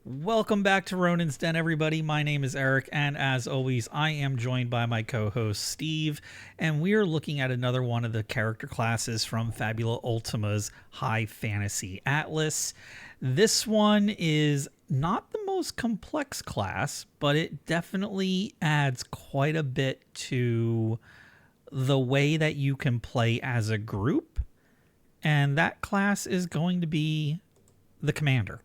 Welcome back to Ronin's Den, everybody. My name is Eric, and as always, I am joined by my co host, Steve, and we are looking at another one of the character classes from Fabula Ultima's High Fantasy Atlas. This one is not the most complex class, but it definitely adds quite a bit to the way that you can play as a group, and that class is going to be the Commander.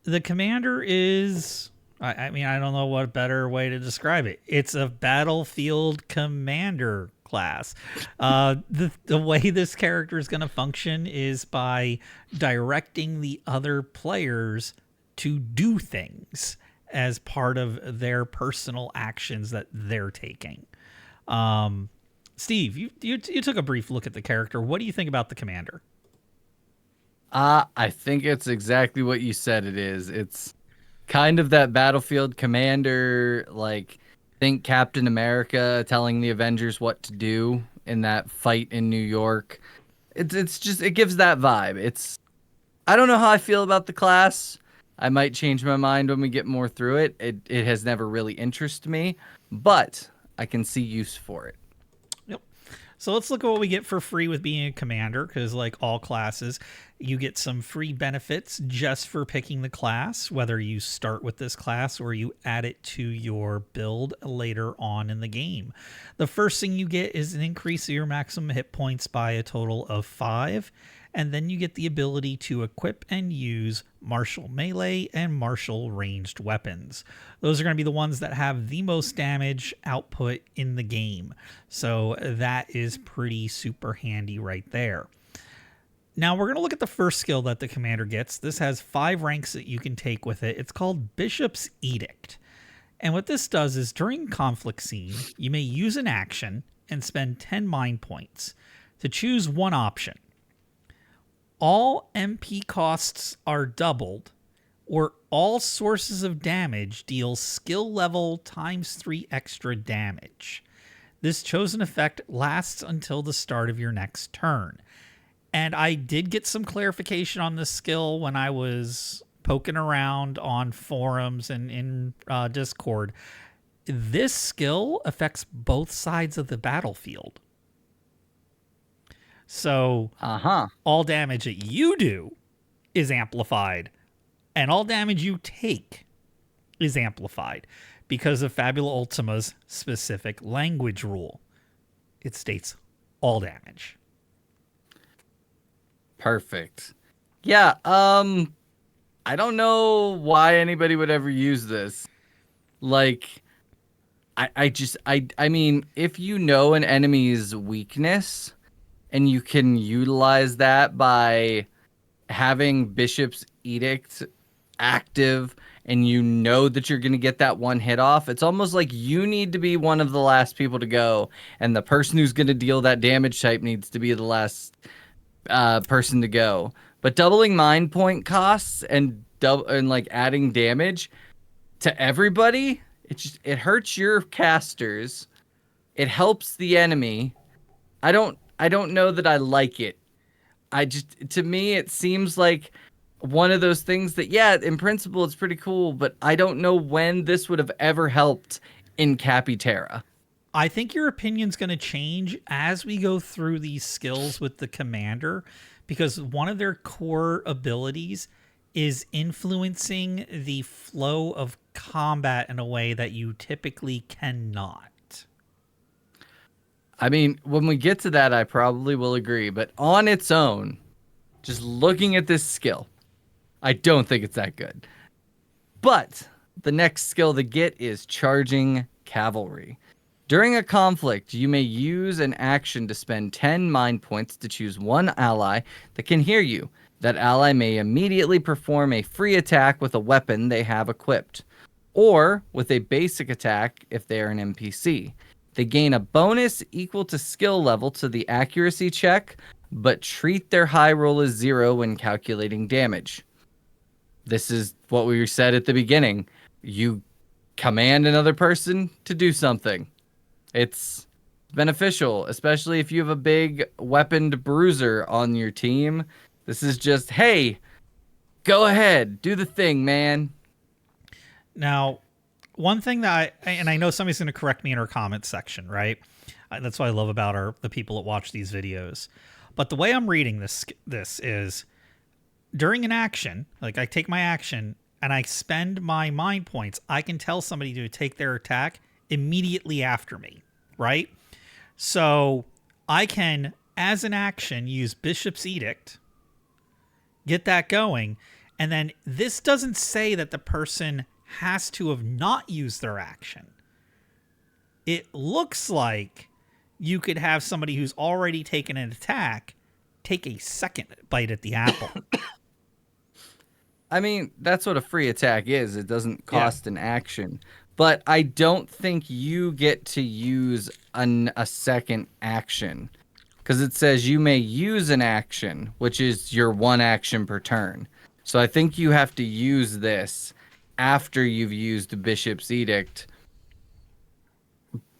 The commander is, I mean, I don't know what better way to describe it. It's a battlefield commander class. The way this character is going to function is by directing the other players to do things as part of their personal actions that they're taking. Steve, you took a brief look at the character. What do you think about the commander? I think it's exactly what you said it is. It's kind of that battlefield commander, like, think Captain America telling the Avengers what to do in that fight in New York. It's just it gives that vibe. I don't know how I feel about the class. I might change my mind when we get more through it. It has never really interested me, but I can see use for it. Yep. So let's look at what we get for free with being a commander, because like all classes, you get some free benefits just for picking the class, whether you start with this class or you add it to your build later on in the game. The first thing you get is an increase of your maximum hit points by a total of 5. And then you get the ability to equip and use martial melee and martial ranged weapons. Those are going to be the ones that have the most damage output in the game. So that is pretty super handy right there. Now we're going to look at the first skill that the commander gets. This has 5 ranks that you can take with it. It's called Bishop's Edict. And what this does is during conflict scene, you may use an action and spend 10 mind points to choose one option. All MP costs are doubled, or all sources of damage deal skill level times 3 extra damage. This chosen effect lasts until the start of your next turn. And I did get some clarification on this skill when I was poking around on forums and in Discord. This skill affects both sides of the battlefield. So all damage that you do is amplified, and all damage you take is amplified because of Fabula Ultima's specific language rule. It states all damage. Perfect. Yeah, I don't know why anybody would ever use this. Like, I mean, if you know an enemy's weakness and you can utilize that by having Bishop's Edict active and you know that you're going to get that one hit off, it's almost like you need to be one of the last people to go, and the person who's going to deal that damage type needs to be the last person to go. But doubling mind point costs and like adding damage to everybody, it hurts your casters. It helps the enemy. I don't know that I like it. To me, it seems like one of those things that, yeah, in principle, it's pretty cool, but I don't know when this would have ever helped in Capiterra. I think your opinion's going to change as we go through these skills with the commander, because one of their core abilities is influencing the flow of combat in a way that you typically cannot. I mean, when we get to that, I probably will agree. But on its own, just looking at this skill, I don't think it's that good. But the next skill to get is Charging Cavalry. During a conflict, you may use an action to spend 10 mind points to choose one ally that can hear you. That ally may immediately perform a free attack with a weapon they have equipped, or with a basic attack if they are an NPC. They gain a bonus equal to skill level to the accuracy check, but treat their high roll as 0 when calculating damage. This is what we said at the beginning. You command another person to do something. It's beneficial, especially if you have a big weaponed bruiser on your team. This is just, hey, Go ahead, do the thing, man. Now, one thing that and I know somebody's going to correct me in our comments section, right? That's what I love about the people that watch these videos. But the way I'm reading this is during an action, like I take my action and I spend my mind points, I can tell somebody to take their attack immediately after me, right? So I can, as an action, use Bishop's Edict, get that going, and then this doesn't say that the person has to have not used their action. It looks like you could have somebody who's already taken an attack take a second bite at the apple. I mean, that's what a free attack is. It doesn't cost an action. But I don't think you get to use a second action. Because it says you may use an action, which is your one action per turn. So I think you have to use this after you've used the Bishop's Edict.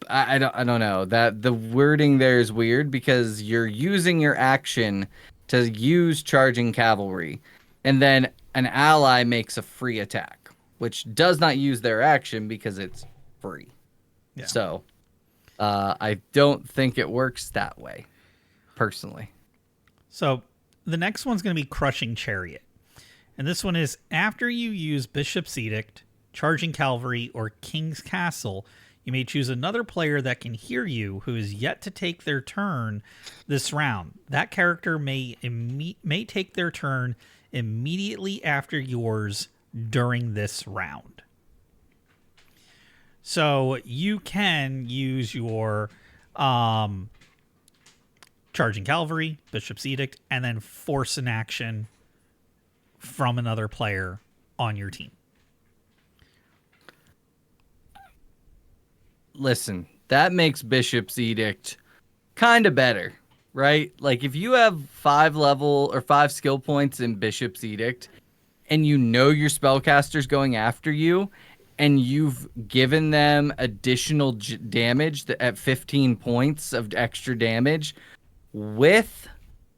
I don't know. That the wording there is weird because you're using your action to use charging cavalry. And then an ally makes a free attack, which does not use their action because it's free. Yeah. So I don't think it works that way, personally. So the next one's going to be Crushing Chariot. And this one is after you use Bishop's Edict, Charging Cavalry, or King's Castle, you may choose another player that can hear you who is yet to take their turn this round. That character may take their turn immediately after yours during this round. So you can use your Charging Cavalry, Bishop's Edict, and then force an action from another player on your team. Listen, that makes Bishop's Edict kind of better, right? Like if you have 5 skill points in Bishop's Edict and you know your spellcaster's going after you and you've given them additional damage at 15 points of extra damage with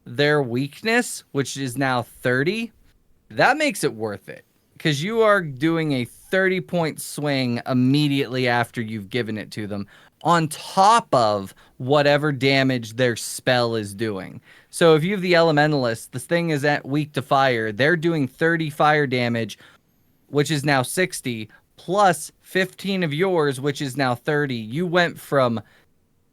their weakness, which is now 30, that makes it worth it. Because you are doing a 30-point swing immediately after you've given it to them, on top of whatever damage their spell is doing. So if you have the Elementalist, this thing is at weak to fire. They're doing 30 fire damage, which is now 60, plus 15 of yours, which is now 30. You went from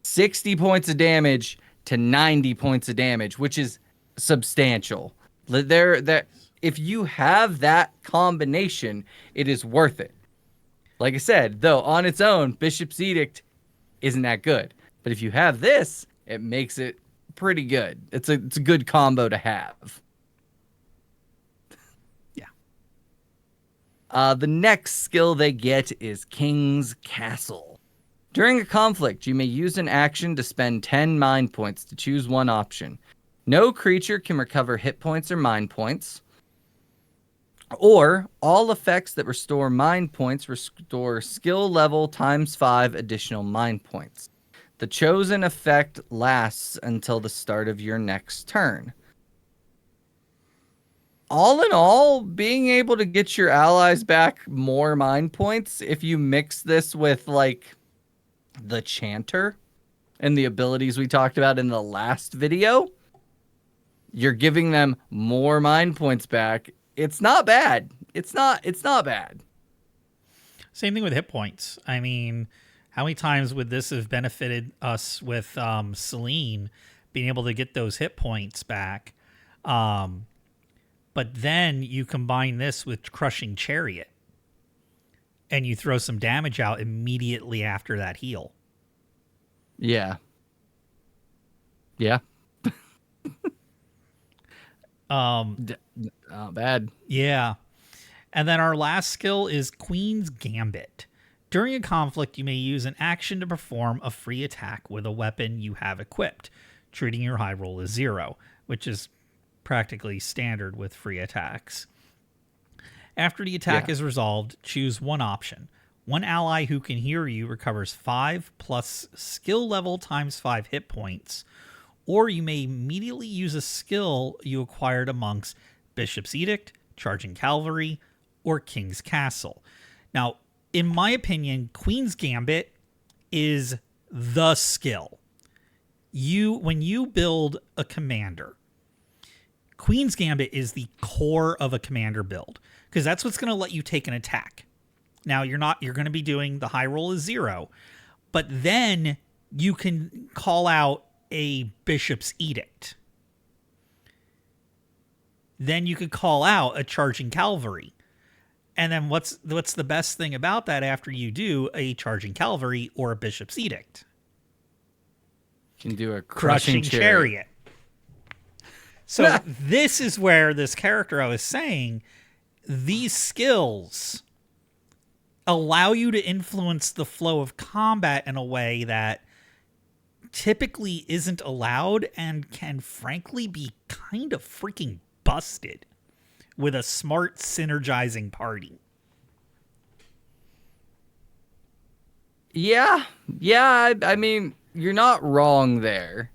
60 points of damage to 90 points of damage, which is substantial. If you have that combination, it is worth it. Like I said, though, on its own, Bishop's Edict isn't that good. But if you have this, it makes it pretty good. It's a good combo to have. Yeah. The next skill they get is King's Castle. During a conflict, you may use an action to spend 10 mind points to choose one option. No creature can recover hit points or mind points. Or all effects that restore mind points restore skill level times 5 additional mind points. The chosen effect lasts until the start of your next turn. All in all, being able to get your allies back more mind points, if you mix this with like the Chanter and the abilities we talked about in the last video, you're giving them more mind points back. It's not bad. It's not bad. Same thing with hit points. I mean, how many times would this have benefited us with Celine being able to get those hit points back? But then you combine this with Crushing Chariot and you throw some damage out immediately after that heal. Yeah. Yeah. Bad. Yeah. And then our last skill is Queen's Gambit. During a conflict, you may use an action to perform a free attack with a weapon you have equipped, treating your high roll as 0, which is practically standard with free attacks. After the attack is resolved, choose one option. One ally who can hear you recovers 5 plus skill level times 5 hit points, or you may immediately use a skill you acquired amongst Bishop's Edict, Charging Cavalry, or King's Castle. Now, in my opinion, Queen's Gambit is the skill. When you build a commander, Queen's Gambit is the core of a commander build because that's what's going to let you take an attack. Now you're going to be doing the high roll is 0, but then you can call out a Bishop's Edict. Then you could call out a Charging Cavalry. And then what's the best thing about that after you do a Charging Cavalry or a Bishop's Edict? You can do a Crushing Chariot. So this is where this character I was saying, these skills allow you to influence the flow of combat in a way that typically isn't allowed and can frankly be kind of freaking busted with a smart synergizing party. Yeah. I mean, you're not wrong there.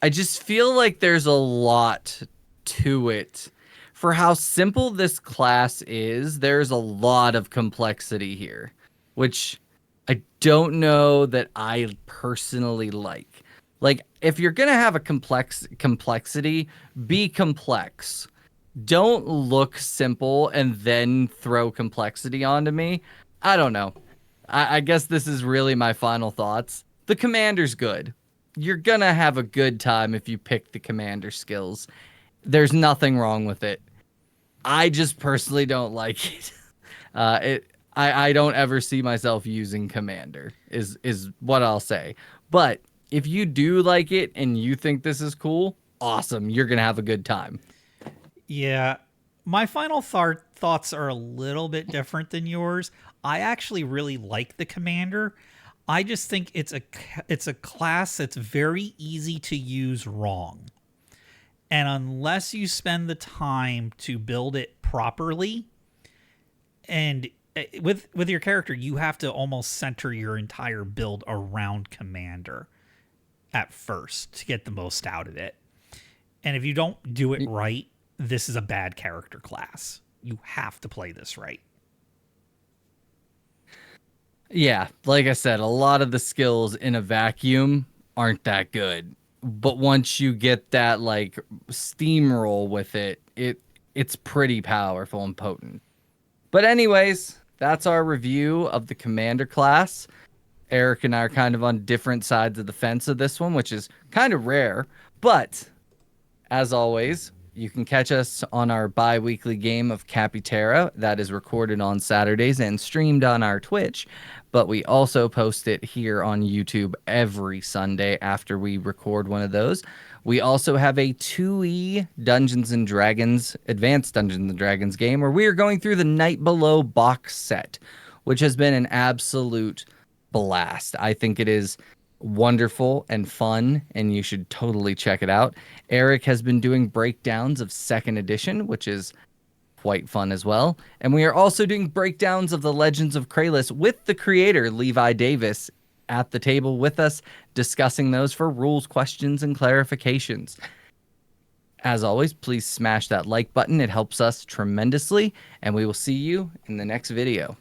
I just feel like there's a lot to it. For how simple this class is, there's a lot of complexity here, which I don't know that I personally like. Like, if you're going to have a complexity, be complex. Don't look simple and then throw complexity onto me. I don't know. I guess this is really my final thoughts. The commander's good. You're going to have a good time if you pick the commander skills. There's nothing wrong with it. I just personally don't like it. I don't ever see myself using commander is what I'll say. But if you do like it and you think this is cool, awesome. You're going to have a good time. Yeah. My final thoughts are a little bit different than yours. I actually really like the commander. I just think it's a class that's very easy to use wrong. And unless you spend the time to build it properly, and with your character, you have to almost center your entire build around commander at first to get the most out of it. And if you don't do it right, this is a bad character class. You have to play this right. Yeah, like I said, a lot of the skills in a vacuum aren't that good. But once you get that like steamroll with it, it's pretty powerful and potent. But anyways, that's our review of the commander class. Eric and I are kind of on different sides of the fence of this one, which is kind of rare. But as always, you can catch us on our bi-weekly game of Capiterra that is recorded on Saturdays and streamed on our Twitch. But we also post it here on YouTube every Sunday after we record one of those. We also have a 2E Dungeons & Dragons, Advanced Dungeons & Dragons game where we are going through the Night Below box set, which has been an absolute blast. I think it is wonderful and fun, and you should totally check it out. Eric has been doing breakdowns of 2nd edition, which is quite fun as well. And we are also doing breakdowns of the Legends of Kralis with the creator, Levi Davis, at the table with us, discussing those for rules, questions, and clarifications. As always, please smash that like button. It helps us tremendously, and we will see you in the next video.